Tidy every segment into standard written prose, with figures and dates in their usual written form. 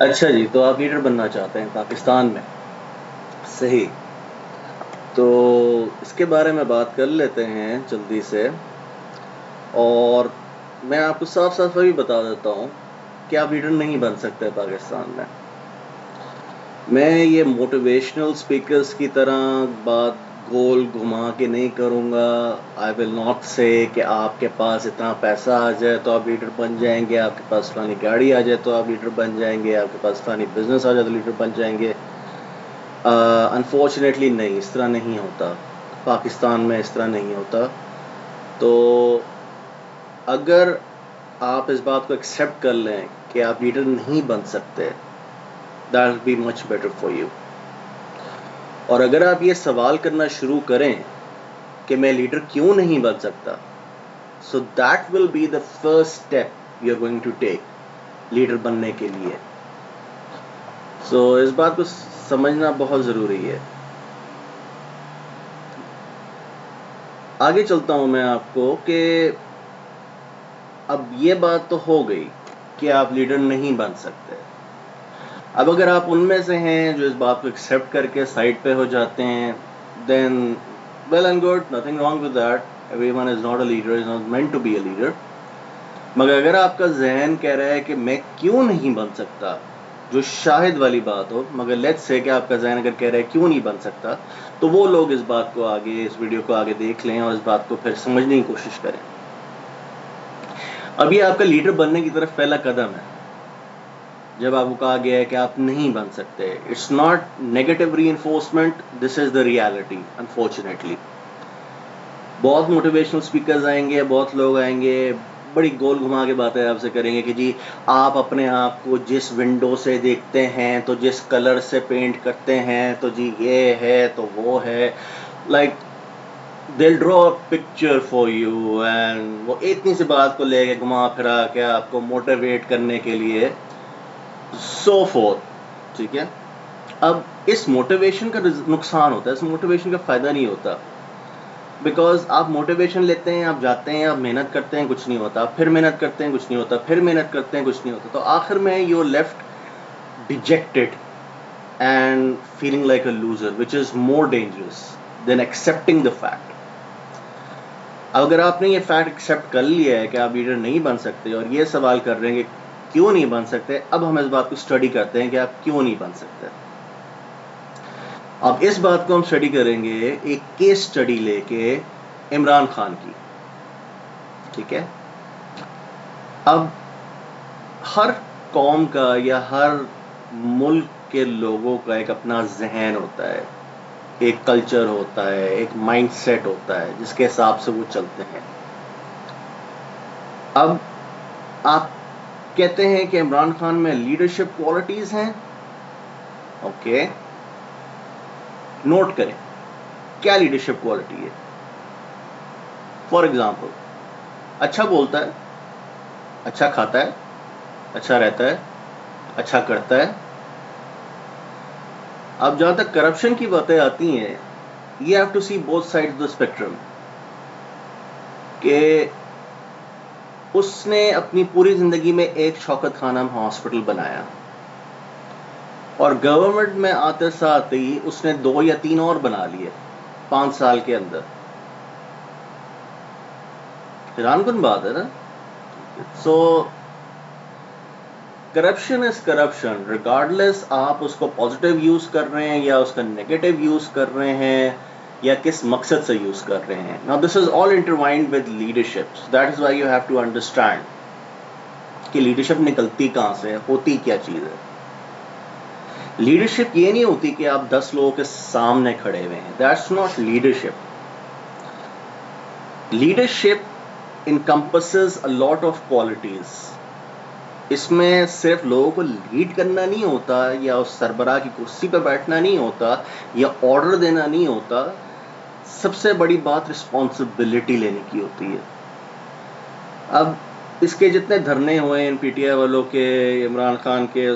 اچھا جی، تو آپ لیڈر بننا چاہتے ہیں پاکستان میں؟ صحیح. تو اس کے بارے میں بات کر لیتے ہیں جلدی سے، اور میں آپ کو صاف صاف ابھی بتا دیتا ہوں کہ آپ لیڈر نہیں بن سکتے پاکستان میں. میں یہ موٹیویشنل سپیکرز کی طرح بات گول گھما کے نہیں کروں گا. آئی ول ناٹ سے کہ آپ کے پاس اتنا پیسہ آ جائے تو آپ لیڈر بن جائیں گے، آپ کے پاس فلانی گاڑی آ جائے تو آپ لیڈر بن جائیں گے، آپ کے پاس فلانی بزنس آ جائے تو لیڈر بن جائیں گے. انفارچونیٹلی نہیں، اس طرح نہیں ہوتا. پاکستان میں اس طرح نہیں ہوتا. تو اگر آپ اس بات کو ایکسیپٹ کر لیں کہ آپ لیڈر نہیں بن سکتے، that will be much better for you. اور اگر آپ یہ سوال کرنا شروع کریں کہ میں لیڈر کیوں نہیں بن سکتا، so that will be the first step you are going to take leader بننے کے لیے. so اس بات کو سمجھنا بہت ضروری ہے. آگے چلتا ہوں میں آپ کو کہ اب یہ بات تو ہو گئی کہ آپ لیڈر نہیں بن سکتے. اب اگر آپ ان میں سے ہیں جو اس بات کو ایکسیپٹ کر کے سائڈ پہ ہو جاتے ہیں، then well and good, nothing wrong with that. Everyone is not a leader, is not meant to be a leader. مگر اگر آپ کا ذہن کہہ رہا ہے کہ میں کیوں نہیں بن سکتا، جو شاہد والی بات ہو، مگر لیٹس سے کہ آپ کا ذہن اگر کہہ رہا ہے کیوں نہیں بن سکتا، تو وہ لوگ اس بات کو آگے، اس ویڈیو کو آگے دیکھ لیں اور اس بات کو پھر سمجھنے کی کوشش کریں. اب یہ آپ کا لیڈر بننے کی طرف پہلا قدم ہے. جب آپ کو کہا گیا ہے کہ آپ نہیں بن سکتے، it's not negative reinforcement, this is the reality. Unfortunately بہت موٹیویشنل اسپیکرز آئیں گے، بہت لوگ آئیں گے، بڑی گول گھما کے باتیں آپ سے کریں گے کہ جی آپ اپنے آپ کو جس ونڈو سے دیکھتے ہیں، تو جس کلر سے پینٹ کرتے ہیں، تو جی یہ ہے تو وہ ہے. Like they'll draw a picture for you and وہ اتنی سی بات کو لے کے گھما پھرا کے آپ کو موٹیویٹ کرنے کے لیے so forth. ٹھیک ہے. اب اس موٹیویشن کا نقصان ہوتا ہے، اس موٹیویشن کا فائدہ نہیں ہوتا. بیکاز آپ موٹیویشن لیتے ہیں، آپ جاتے ہیں، آپ محنت کرتے ہیں، کچھ نہیں ہوتا، پھر محنت کرتے ہیں، کچھ نہیں ہوتا، پھر محنت کرتے ہیں، کچھ نہیں ہوتا. تو آخر میں you left dejected and feeling like a loser which is more dangerous than accepting the fact. اگر آپ نے یہ فیکٹ ایکسیپٹ کر لیا ہے کہ آپ لیڈر نہیں بن سکتے اور یہ سوال کر رہے ہیں کہ کیوں نہیں بن سکتے، اب ہم اس بات کو اسٹڈی کرتے ہیں کہ آپ کیوں نہیں بن سکتے. اب اس بات کو ہم اسٹڈی کریں گے ایک کیس اسٹڈی لے کے عمران خان کی. ٹھیک ہے. اب ہر قوم کا یا ہر ملک کے لوگوں کا ایک اپنا ذہن ہوتا ہے، ایک کلچر ہوتا ہے، ایک مائنڈ سیٹ ہوتا ہے جس کے حساب سے وہ چلتے ہیں. اب آپ کہتے ہیں کہ عمران خان میں لیڈرشپ کوالٹیز ہیں. اوکے، نوٹ کریں کیا لیڈرشپ کوالٹی ہے. فار ایگزامپل، اچھا بولتا ہے، اچھا کھاتا ہے، اچھا رہتا ہے، اچھا کرتا ہے. اب جہاں تک کرپشن کی باتیں آتی ہیں، you have to see both sides of the spectrum. کہ اس نے اپنی پوری زندگی میں ایک شوکت خانم ہاسپٹل بنایا، اور گورنمنٹ میں آتے ساتھ ہی اس نے 2 یا 3 اور بنا لیے 5 سال کے اندر. حیران کن بات ہے نا. سو کرپشن از کرپشن، ریگارڈلیس آپ اس کو پازیٹیو یوز کر رہے ہیں یا اس کا نیگیٹو یوز کر رہے ہیں یا کس مقصد سے یوز کر رہے ہیں. Now this is all intertwined with leadership. So that is why you have to understand کہ لیڈرشپ نکلتی کہاں سے، ہوتی کیا چیز ہے. لیڈرشپ یہ نہیں ہوتی کہ آپ 10 لوگوں کے سامنے کھڑے ہوئے ہیں. That's not leadership. Leadership encompasses a lot of qualities. اس میں صرف لوگوں کو لیڈ کرنا نہیں ہوتا، یا اس سربراہ کی کرسی پہ بیٹھنا نہیں ہوتا، یا آرڈر دینا نہیں ہوتا. سب سے بڑی بات رسپانسبلٹی لینے کی ہوتی ہے. اب اس کے جتنے دھرنے ہوئے ان پی ٹی آئی والوں کے، عمران خان کے،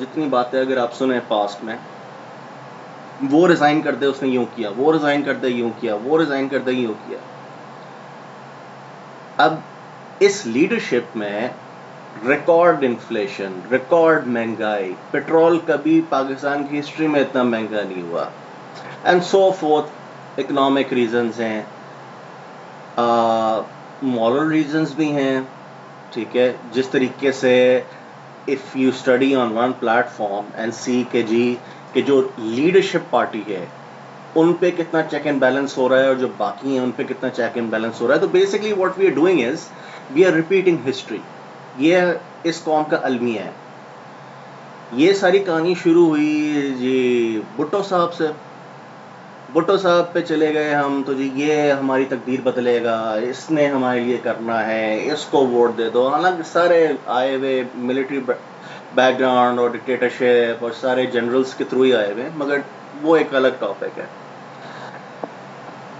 جتنی باتیں اگر آپ سنیں پاسٹ میں، وہ ریزائن کر دے اس نے یوں کیا، وہ ریزائن کر دے یوں کیا، وہ ریزائن کر دے یوں کیا. اب اس لیڈرشپ میں ریکارڈ انفلیشن، ریکارڈ مہنگائی، پیٹرول کبھی پاکستان کی ہسٹری میں اتنا مہنگا نہیں ہوا، and so forth. Economic reasons ہیں، مورل ریزنز بھی ہیں. ٹھیک ہے، جس طریقے سے if you study on one platform and see کہ جو لیڈرشپ پارٹی ہے ان پہ کتنا چیک اینڈ بیلنس ہو رہا ہے اور جو باقی ہیں ان پہ کتنا چیک اینڈ بیلنس ہو رہا ہے. تو basically what we are doing is we are repeating history. یہ اس قوم کا المیہ ہے. یہ ساری کہانی شروع ہوئی جی بھٹو صاحب سے. بھٹو صاحب پہ چلے گئے ہم تو جی یہ ہماری تقدیر بدلے گا، اس نے ہمارے لیے کرنا ہے، اس کو ووٹ دے دو. حالانکہ سارے آئے ہوئے ملٹری بیک گراؤنڈ اور ڈکٹیٹرشپ اور سارے جنرلز کے تھرو ہی آئے ہوئے، مگر وہ ایک الگ ٹاپک ہے.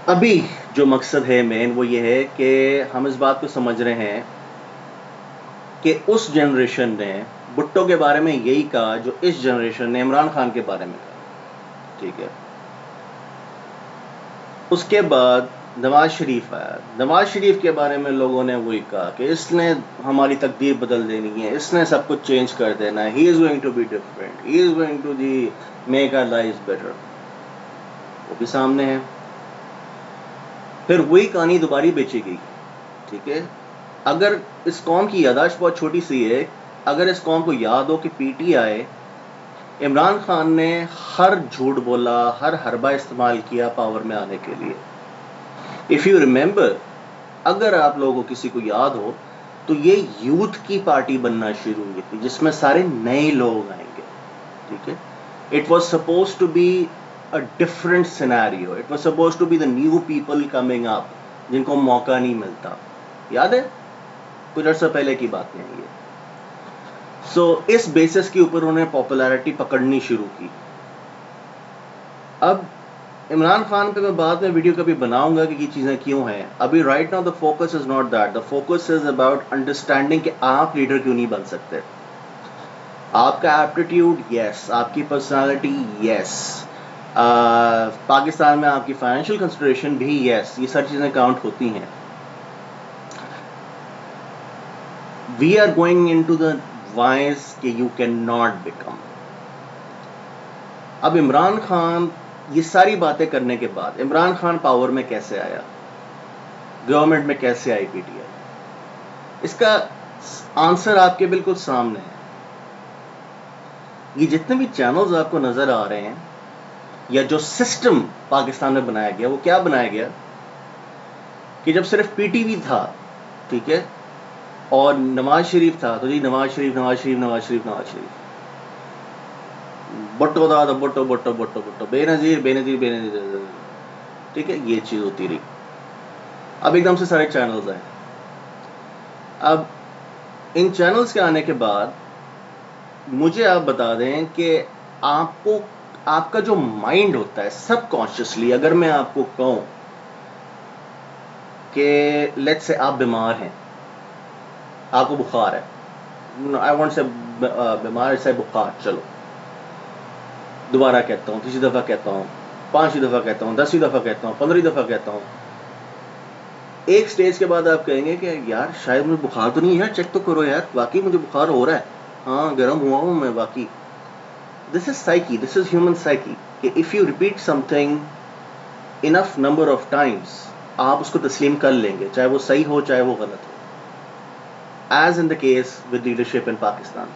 ابھی جو مقصد ہے مین وہ یہ ہے کہ ہم اس بات کو سمجھ رہے ہیں کہ اس جنریشن نے بھٹو کے بارے میں یہی کہا جو اس جنریشن نے عمران خان کے بارے میں کہا. ٹھیک ہے، اس کے بعد نواز شریف آیا. نواز شریف کے بارے میں لوگوں نے وہی کہا کہ اس نے ہماری تقدیر بدل دینی ہے، اس نے سب کچھ چینج کر دینا ہے، he is going to be different, he is going to make our life better. وہ بھی سامنے ہے. پھر وہی کہانی دوباری بیچی گئی. ٹھیک ہے، اگر اس قوم کی یاداشت بہت چھوٹی سی ہے، اگر اس قوم کو یاد ہو کہ پی ٹی آئی عمران خان نے ہر جھوٹ بولا، ہر حربہ استعمال کیا پاور میں آنے کے لیے. اف یو ریمبر، اگر آپ لوگوں کو کسی کو یاد ہو تو یہ یوتھ کی پارٹی بننا شروع ہوئی تھی جس میں سارے نئے لوگ آئیں گے. ٹھیک ہے، it was supposed to be a different scenario, it was supposed to be the new people coming up جن کو موقع نہیں ملتا. یاد ہے؟ کچھ عرصہ پہلے کی بات نہیں ہے. سو اس بیسس کے اوپر انہوں نے پاپولیرٹی پکڑنی شروع کی. اب عمران خان پہ میں بعد میں ویڈیو کبھی بناؤں گا کہ یہ چیزیں کیوں ہیں. ابھی right now the focus is not that, the focus is about understanding کہ آپ لیڈر کیوں نہیں بن سکتے. آپ کا ایپٹیٹیوڈ یس، آپ کی پرسنالٹی یس، پاکستان میں آپ کی فائنینشیل کنسیڈریشن بھی یس، یہ ساری چیزیں کاؤنٹ ہوتی ہیں. We are going into the wise کہ یو کین ناٹ بیکم. اب عمران خان یہ ساری باتیں کرنے کے بعد عمران خان پاور میں کیسے آیا، گورنمنٹ میں کیسے آئی پی ٹی آئی؟ اس کا آنسر آپ کے بالکل سامنے ہے. یہ جتنے بھی چینلز آپ کو نظر آ رہے ہیں یا جو سسٹم پاکستان میں بنایا گیا، وہ کیا بنایا گیا کہ جب صرف پی ٹی وی تھا، ٹھیک ہے، اور نواز شریف تھا تو جی نواز شریف نواز شریف نواز شریف نواز شریف. بٹو تھا تو بٹو بٹو بٹو بٹو، بے نظیر بے نظیر بے نظیر. ٹھیک ہے، یہ چیز ہوتی رہی. اب ایک دم سے سارے چینلز آئے. اب ان چینلز کے آنے کے بعد مجھے آپ بتا دیں کہ آپ کو آپ کا جو مائنڈ ہوتا ہے سب کانشیسلی، اگر میں آپ کو کہوں کہ لیٹس سے آپ بیمار ہیں، آپ کو بخار ہے، آئی وانٹ سے بیمار سے بخار، چلو دوبارہ کہتا ہوں، تیسری دفعہ کہتا ہوں، 5ویں دفعہ کہتا ہوں، 10ویں دفعہ کہتا ہوں، 15ویں دفعہ کہتا ہوں. ایک سٹیج کے بعد آپ کہیں گے کہ یار شاید مجھے بخار تو نہیں ہے، چیک تو کرو یار، واقعی مجھے بخار ہو رہا ہے، ہاں گرم ہوا ہوں میں واقعی. This is psyche, this is human psyche کہ if you repeat something enough number of times آپ اس کو تسلیم کر لیں گے، چاہے وہ صحیح ہو چاہے وہ غلط ہو. As in the case with leadership in Pakistan.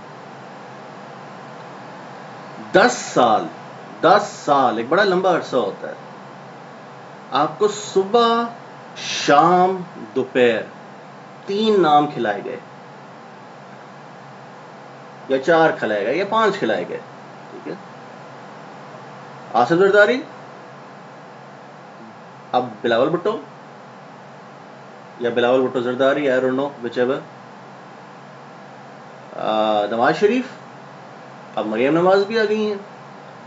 10 سال ایک بڑا لمبا عرصہ ہوتا ہے. آپ کو صبح شام دوپہر 3 نام کھلائے گئے یا 4 کھلائے گئے یا 5 کھلائے گئے. ٹھیک ہے، آصف زرداری، اب بلاول بھٹو یا Bilawal Bhutto Zardari, I don't know whichever, Nawaz Sharif, اب مریم نواز بھی آ گئی ہیں،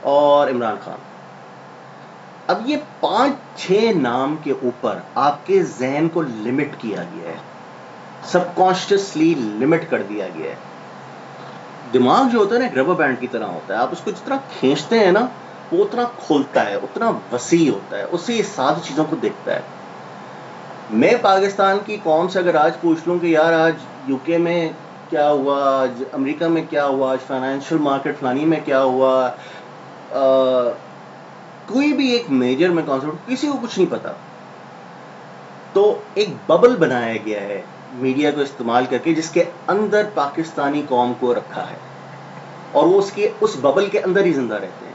اور عمران خان. اب یہ 5-6 نام کے اوپر آپ کے ذہن کو لمٹ کیا گیا ہے، سب کانشیسلی لمٹ کر دیا گیا ہے. دماغ جو ہوتا ہے نا ایک ربر بینڈ کی طرح ہوتا ہے، آپ اس کو جتنا کھینچتے ہیں نا وہ اتنا کھلتا ہے، اتنا وسیع ہوتا ہے، اس سے یہ ساری چیزوں کو دیکھتا ہے. میں پاکستان کی قوم سے اگر آج پوچھ لوں کہ یار آج یو کے میں کیا ہوا آج امریکہ میں، کیا ہوا آج فائنینشیل مارکیٹ فلانی میں کیا ہوا، کوئی بھی ایک میجر میں کانسیپٹ کسی کو کچھ نہیں پتا. تو ایک ببل بنایا گیا ہے میڈیا کو استعمال کر کے، جس کے اندر پاکستانی قوم کو رکھا ہے، اور وہ اس ببل کے اندر ہی زندہ رہتے ہیں.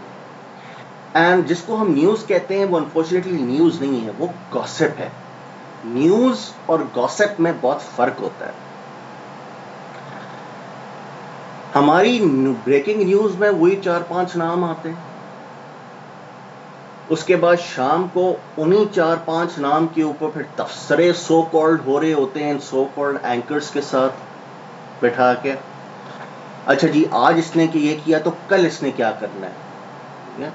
اینڈ جس کو ہم نیوز کہتے ہیں وہ انفارچونیٹلی نیوز نہیں ہے، وہ گوسپ ہے. نیوز اور گوسپ میں بہت فرق ہوتا ہے. ہماری بریکنگ نیوز میں وہی 4-5 نام آتے ہیں، اس کے بعد شام کو انہی 4-5 نام کے اوپر پھر تبصرے سو کالڈ ہو رہے ہوتے ہیں سو کالڈ اینکرز کے ساتھ بٹھا کے. اچھا جی آج اس نے یہ کیا تو کل اس نے کیا کرنا ہے،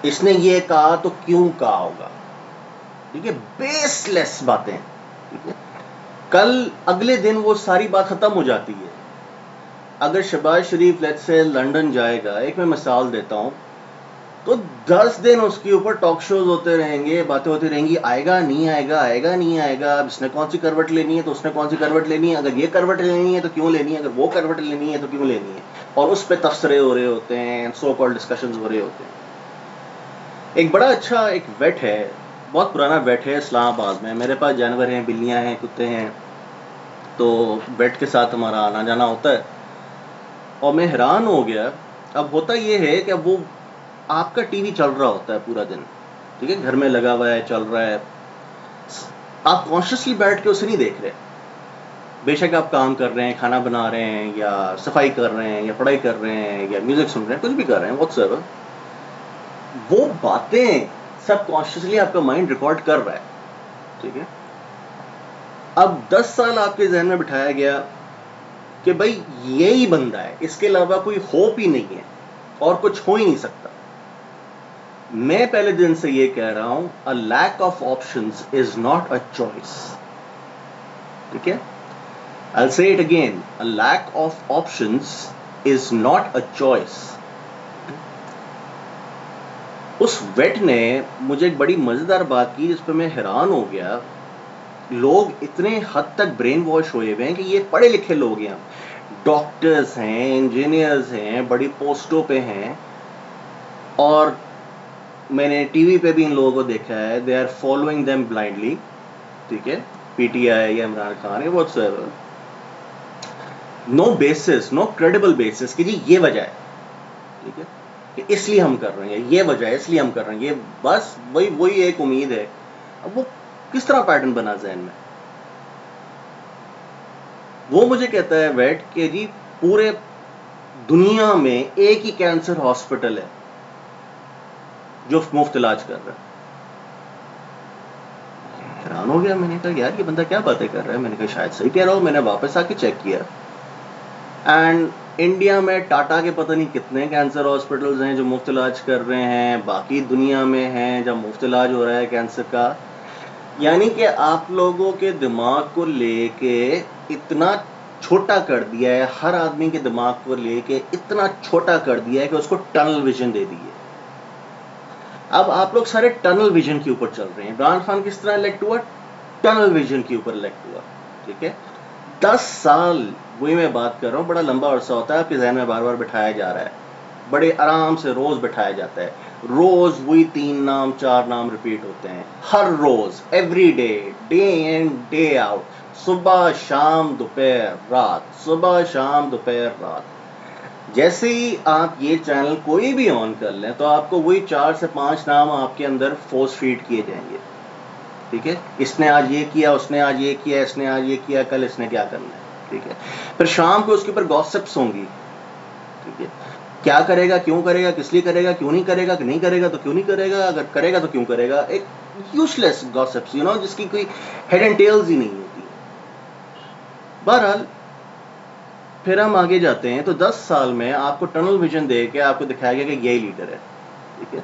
اس نے یہ کہا تو کیوں کہا ہوگا. ٹھیک ہے، بیس لیس باتیں. ٹھیک ہے، کل اگلے دن وہ ساری بات ختم ہو جاتی ہے. اگر شہباز شریف لیٹ سے لنڈن جائے گا، ایک میں مثال دیتا ہوں، تو 10 دن اس کے اوپر ٹاک شوز ہوتے رہیں گے، باتیں ہوتی رہیں گی، آئے گا نہیں آئے گا، آئے گا نہیں آئے گا، اب اس نے کون سی کروٹ لینی ہے تو اس نے کون سی کروٹ لینی ہے، اگر یہ کروٹ لینی ہے تو کیوں لینی ہے، اگر وہ کروٹ لینی ہے تو کیوں لینی ہے، اور اس پہ تبصرے ہو رہے ہوتے ہیں، سو کال ڈسکشنز ہو رہے ہوتے ہیں. ایک بڑا اچھا ایک ویٹ ہے، بہت پرانا ویٹ ہے اسلام آباد میں. میرے پاس جانور ہیں، بلیاں ہیں، کتے ہیں، تو ویٹ کے ساتھ ہمارا آنا جانا ہوتا ہے. اور میں حیران ہو گیا. اب ہوتا یہ ہے کہ اب وہ آپ کا ٹی وی چل رہا ہوتا ہے پورا دن، ٹھیک ہے، گھر میں لگا ہوا ہے، چل رہا ہے، آپ کانشیسلی بیٹھ کے اسے نہیں دیکھ رہے. بے شک آپ کام کر رہے ہیں، کھانا بنا رہے ہیں، یا صفائی کر رہے ہیں، یا پڑھائی کر رہے ہیں، یا میوزک سن رہے ہیں، کچھ بھی کر رہے ہیں، واٹس ایور، وہ باتیں سب کانشیسلی آپ کا مائنڈ ریکارڈ کر رہا ہے. ٹھیک ہے، اب 10 سال آپ کے ذہن میں بٹھایا گیا کہ بھائی یہی بندہ ہے، اس کے علاوہ کوئی ہوپ ہی نہیں ہے اور کچھ ہو ہی نہیں سکتا. میں پہلے دن سے یہ کہہ رہا ہوں، a lack of options is not a choice. ٹھیک ہے، I'll say it again, a lack of options is not a choice. اس ویٹ نے مجھے ایک بڑی مزیدار بات کی جس پہ میں حیران ہو گیا. لوگ اتنے حد تک برین واش ہوئے ہوئے ہیں کہ یہ پڑھے لکھے لوگ ہیں، ڈاکٹرز ہیں، انجینئرز ہیں، بڑی پوسٹوں پہ ہیں، اور میں نے ٹی وی پہ بھی ان لوگوں کو دیکھا ہے، they are following them blindly. ٹھیک ہے، پی ٹی آئی یا Imran Khan, whatsoever, no basis, no credible basis کہ جی یہ وجہ ہے. ٹھیک ہے، کہ اس لیے ہم کر رہے ہیں، یہ وجہ ہے اس لیے ہم کر رہے ہیں، یہ بس وہی ایک امید ہے. اب وہ کس طرح پیٹرن بنا ذہن میں؟ وہ مجھے کہتا ہے ویٹ کہ جی پورے دنیا میں ایک ہی کینسر ہاسپٹل ہے جو مفت علاج کر رہا ہے. حیران ہو گیا. میں نے کہا یار یہ بندہ کیا باتیں کر رہا ہے. میں نے کہا شاید صحیح کہہ رہا ہوں. میں نے واپس آ کے چیک کیا، اینڈ انڈیا میں ٹاٹا کے پتہ نہیں کتنے کینسر ہاسپٹلز ہیں جو مفت علاج کر رہے ہیں، باقی دنیا میں ہیں جب مفت علاج ہو رہا ہے کینسر کا. یعنی کہ آپ لوگوں کے دماغ کو لے کے اتنا چھوٹا کر دیا ہے، ہر آدمی کے دماغ کو لے کے اتنا چھوٹا کر دیا ہے کہ اس کو ٹنل ویژن دے دی ہے. اب آپ لوگ سارے ٹنل ویژن کے اوپر چل رہے ہیں. عمران خان کس طرح الیکٹ ہوا؟ ٹنل ویژن کے اوپر الیکٹ ہوا. ٹھیک ہے، 10 سال وہی میں بات کر رہا ہوں، بڑا لمبا عرصہ ہوتا ہے، آپ کے ذہن میں بار بار بٹھایا جا رہا ہے، بڑے آرام سے روز بٹھایا جاتا ہے. روز وہی 3 نام 4 نام ریپیٹ ہوتے ہیں، ہر روز، every day, day in day out, صبح شام دوپہر رات، صبح شام دوپہر رات. جیسے ہی آپ یہ چینل کوئی بھی آن کر لیں تو آپ کو وہی 4 سے 5 نام آپ کے اندر فورس فیڈ کیے جائیں گے. ٹھیک ہے، اس نے آج یہ کیا، اس نے آج یہ کیا، اس نے آج یہ کیا، کل اس نے کیا کرنا ہے. ٹھیک ہے، پھر شام کو اس کے اوپر گاسپس ہوں گی. ٹھیک ہے، کیا کرے گا، کیوں کرے گا، کس لیے کرے گا، کیوں نہیں کرے گا، کہ نہیں کرے گا تو کیوں نہیں کرے گا، اگر کرے گا تو کیوں کرے گا. ایک یوز لیس گاسپس، جس کی کوئی ہیڈ اینڈ ٹیلز ہی نہیں ہوتی. بہرحال پھر ہم آگے جاتے ہیں تو 10 سال میں آپ کو ٹنل ویژن دے کے آپ کو دکھایا گیا کہ یہی لیڈر ہے. ٹھیک ہے،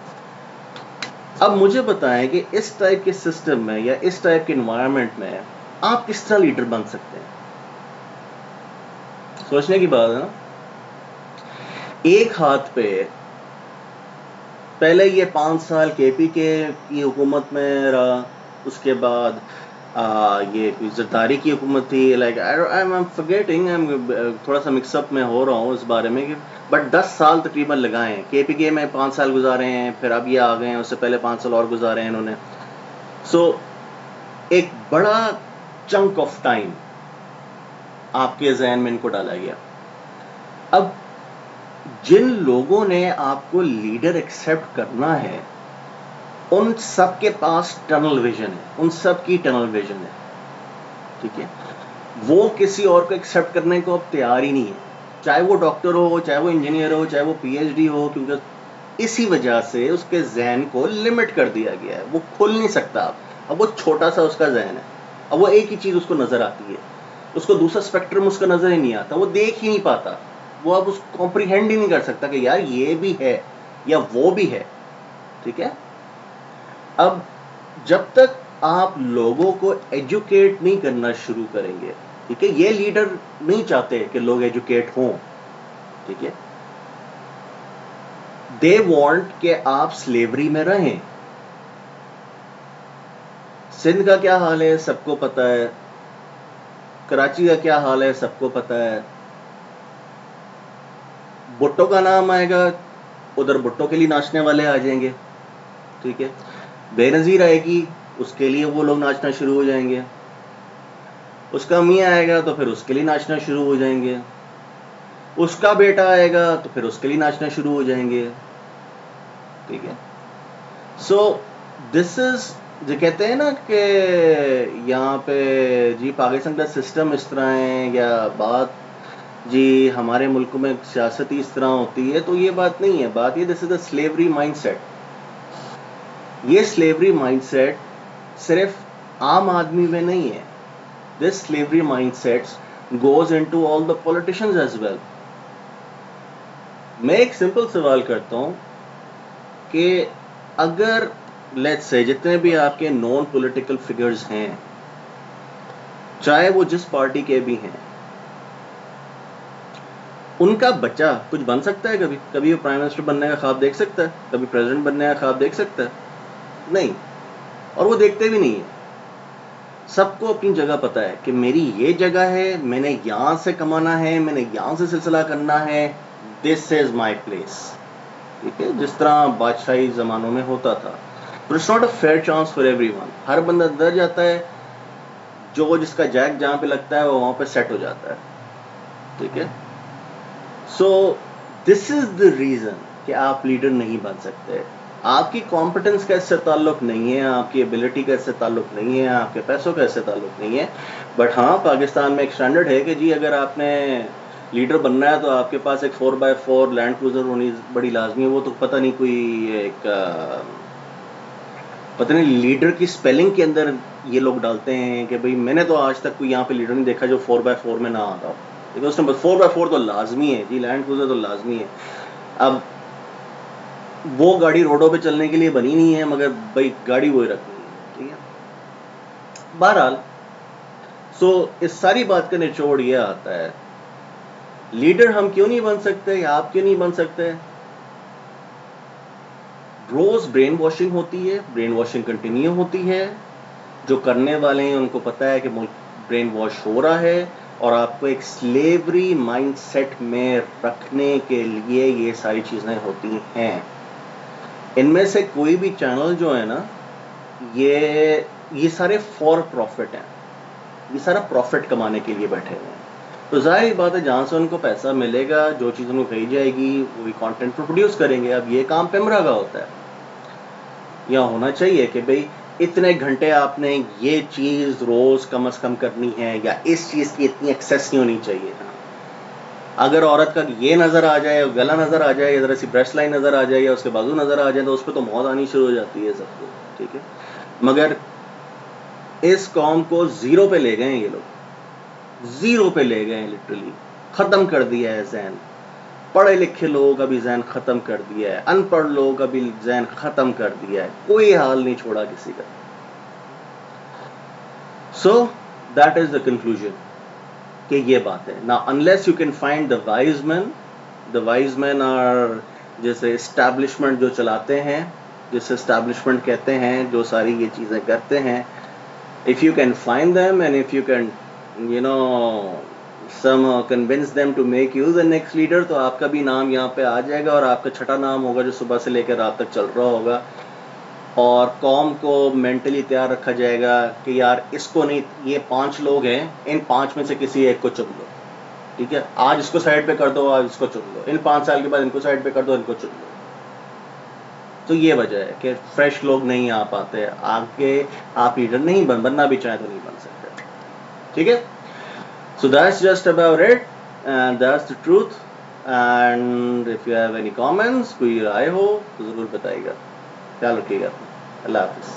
اب مجھے بتائیں کہ اس ٹائپ کے سسٹم میں یا اس ٹائپ کے انوائرمنٹ میں آپ کس طرح لیڈر بن سکتے ہیں؟ سوچنے کی بات ہے نا. ایک ہاتھ پہ پہلے یہ 5 سال کے پی کے کی حکومت میں رہا، اس کے بعد یہ کوئی زرداری کی حکومت تھی, لائک آئی ایم فرگیٹنگ, تھوڑا سا مکس اپ میں ہو رہا ہوں اس بارے میں, بٹ 10 سال تقریباً لگائے ہیں. کے پی کے میں 5 سال گزارے ہیں, پھر اب یہ آ گئے ہیں, اس سے پہلے 5 سال اور گزارے ہیں انہوں نے. سو ایک بڑا چنک آف ٹائم آپ کے ذہن میں ان کو ڈالا گیا. اب جن لوگوں نے آپ کو لیڈر ایکسیپٹ کرنا ہے ان سب کے پاس ٹنل ویژن ہے, ان سب کی ٹنل ویژن ہے, ٹھیک ہے. وہ کسی اور کو ایکسیپٹ کرنے کو اب تیار ہی نہیں ہے, چاہے وہ ڈاکٹر ہو, چاہے وہ انجینئر ہو, چاہے وہ پی ایچ ڈی ہو, کیونکہ اسی وجہ سے اس کے ذہن کو لمٹ کر دیا گیا ہے, وہ کھل نہیں سکتا. اب وہ چھوٹا سا اس کا ذہن ہے, اب وہ ایک ہی چیز اس کو نظر آتی ہے, اس کو دوسرا اسپیکٹرم اس کا نظر ہی نہیں آتا, وہ دیکھ ہی نہیں پاتا, وہ اب اس کو کمپریہینڈ ہی نہیں کر سکتا کہ یار یہ بھی ہے یا وہ بھی ہے, ٹھیک ہے. اب جب تک آپ لوگوں کو ایجوکیٹ نہیں کرنا شروع کریں گے, ٹھیک ہے, یہ لیڈر نہیں چاہتے کہ لوگ ایجوکیٹ ہوں, ٹھیک ہے. دے وانٹ کہ آپ سلیوری میں رہیں. سندھ کا کیا حال ہے سب کو پتا ہے, کراچی کا کیا حال ہے سب کو پتا ہے. بھٹو کا نام آئے گا, ادھر بھٹو کے لیے ناچنے والے آ جائیں گے, ٹھیک ہے. بے نظیر آئے گی, اس کے لیے وہ لوگ ناچنا شروع ہو جائیں گے. اس کا میاں آئے گا تو پھر اس کے لیے ناچنا شروع ہو جائیں گے. اس کا بیٹا آئے گا تو پھر اس کے لیے ناچنا شروع ہو جائیں گے, ٹھیک ہے. سو دس از جو کہتے ہیں نا کہ یہاں پہ جی پاکستان کا سسٹم اس طرح ہے, یا بات جی ہمارے ملک میں سیاستی اس طرح ہوتی ہے, تو یہ بات نہیں ہے. بات یہ this is a slavery mindset. یہ سلیوری مائنڈ سیٹ صرف عام آدمی میں نہیں ہے. This slavery mindsets goes into all the politicians as well. میں ایک سمپل سوال کرتا ہوں کہ اگر لیٹس سے جتنے بھی آپ کے نون پولیٹیکل فگرز ہیں, چاہے وہ جس پارٹی کے بھی ہیں, ان کا بچہ کچھ بن سکتا ہے کبھی وہ پرائم منسٹر بننے کا خواب دیکھ سکتا ہے, کبھی پریزیڈنٹ بننے کا خواب دیکھ سکتا ہے؟ نہیں, اور وہ دیکھتے بھی نہیں ہیں. سب کو اپنی جگہ پتا ہے کہ میری یہ جگہ ہے, میں نے یہاں سے کمانا ہے, میں نے یہاں سے سلسلہ کرنا ہے, دس از مائی پلیس, ٹھیک ہے. جس طرح بادشاہی زمانوں میں ہوتا تھا. But it's not a fair chance for everyone. ہر بندہ اندر جاتا ہے, جو جس کا جیک جہاں پہ لگتا ہے وہ وہاں پہ سیٹ ہو جاتا ہے, ٹھیک ہے. سو دس از دا ریزن کہ آپ لیڈر نہیں بن سکتے. آپ کی کمپٹنس کا اس سے تعلق نہیں ہے, آپ کی ایبلٹی کا اس سے تعلق نہیں ہے, آپ کے پیسوں کا اس سے تعلق نہیں ہے. بٹ ہاں, پاکستان میں ایک اسٹینڈرڈ ہے کہ جی اگر آپ نے لیڈر بننا ہے تو آپ کے پاس ایک 4x4 لینڈ کروزر ہونی بڑی لازمی ہے. وہ تو پتہ نہیں کوئی ایک پتہ نہیں لیڈر کی سپیلنگ کے اندر یہ لوگ ڈالتے ہیں کہ بھئی میں نے تو آج تک کوئی یہاں پہ لیڈر نہیں دیکھا جو 4x4 میں نہ آتا ہو. اس میں 4x4 تو لازمی ہے جی, لینڈ کروزر تو لازمی ہے. اب وہ گاڑی روڈوں پہ چلنے کے لیے بنی نہیں ہے, مگر بھائی گاڑی وہی رکھنی ہے, ٹھیک ہے. بہرحال سو اس ساری بات کا نچوڑ یہ آتا ہے, لیڈر ہم کیوں نہیں بن سکتے یا آپ کیوں نہیں بن سکتے؟ روز برین واشنگ ہوتی ہے, برین واشنگ کنٹینیو ہوتی ہے. جو کرنے والے ہیں ان کو پتا ہے کہ ملک برین واش ہو رہا ہے, اور آپ کو ایک سلیوری مائنڈ سیٹ میں رکھنے کے لیے یہ ساری چیزیں ہوتی ہیں. ان میں سے کوئی بھی چینل جو ہے نا, یہ سارے فار پروفٹ ہیں, یہ سارا پروفٹ کمانے کے لیے بیٹھے ہوئے ہیں. تو ظاہر بات ہے جہاں سے ان کو پیسہ ملے گا, جو چیز ان کو کہی جائے گی وہی کانٹینٹ پروڈیوس کریں گے. اب یہ کام پیمرا کا ہوتا ہے, یا ہونا چاہیے کہ بھئی اتنے گھنٹے آپ نے یہ چیز روز کم از کم کرنی ہے, یا اس چیز کی اتنی ایکسیس نہیں ہونی چاہیے. اگر عورت کا یہ نظر آ جائے, گلا نظر آ جائے, یا ذرا سی بریسٹ لائن نظر آ جائے, یا اس کے بازو نظر آ جائے, تو اس پہ تو موت آنی شروع ہو جاتی ہے سب کو, ٹھیک ہے. مگر اس قوم کو زیرو پہ لے گئے ہیں یہ لوگ, زیرو پہ لے گئے ہیں, لٹرلی ختم کر دیا ہے ذہن. پڑھے لکھے لوگوں کا بھی ذہن ختم کر دیا ہے, ان پڑھ لوگوں کا بھی ذہن ختم کر دیا ہے, کوئی حال نہیں چھوڑا کسی کا. So that is the conclusion کہ یہ بات ہے. نا unless you can find the wise man are جیسے اسٹیبلشمنٹ جو چلاتے ہیں, جسے اسٹیبلشمنٹ کہتے ہیں, جو ساری یہ چیزیں کرتے ہیں, if you can find them and if you can somehow convince them to make you the next leader, تو آپ کا بھی نام یہاں پہ آ جائے گا اور آپ کا چھٹا نام ہوگا جو صبح سے لے کے رات تک چل رہا ہوگا, اور قوم کو مینٹلی تیار رکھا جائے گا کہ یار اس کو نہیں, یہ 5 لوگ ہیں, ان 5 میں سے کسی ایک کو چن لو, ٹھیک ہے, آج اس کو سائڈ پہ کر دو, آج اس کو چن لو, ان 5 سال کے بعد ان کو سائڈ پہ کر دو, ان کو چن لو. تو یہ وجہ ہے کہ فریش لوگ نہیں آ پاتے آگے, آپ لیڈر نہیں بننا بھی چاہیں تو نہیں بن سکتے, ٹھیک ہے. So that's just about it, and that's the truth. And if you have any comments, کوئی رائے ہو تو ضرور بتائیے گا. خیال رکھیے گا. اللہ حافظ.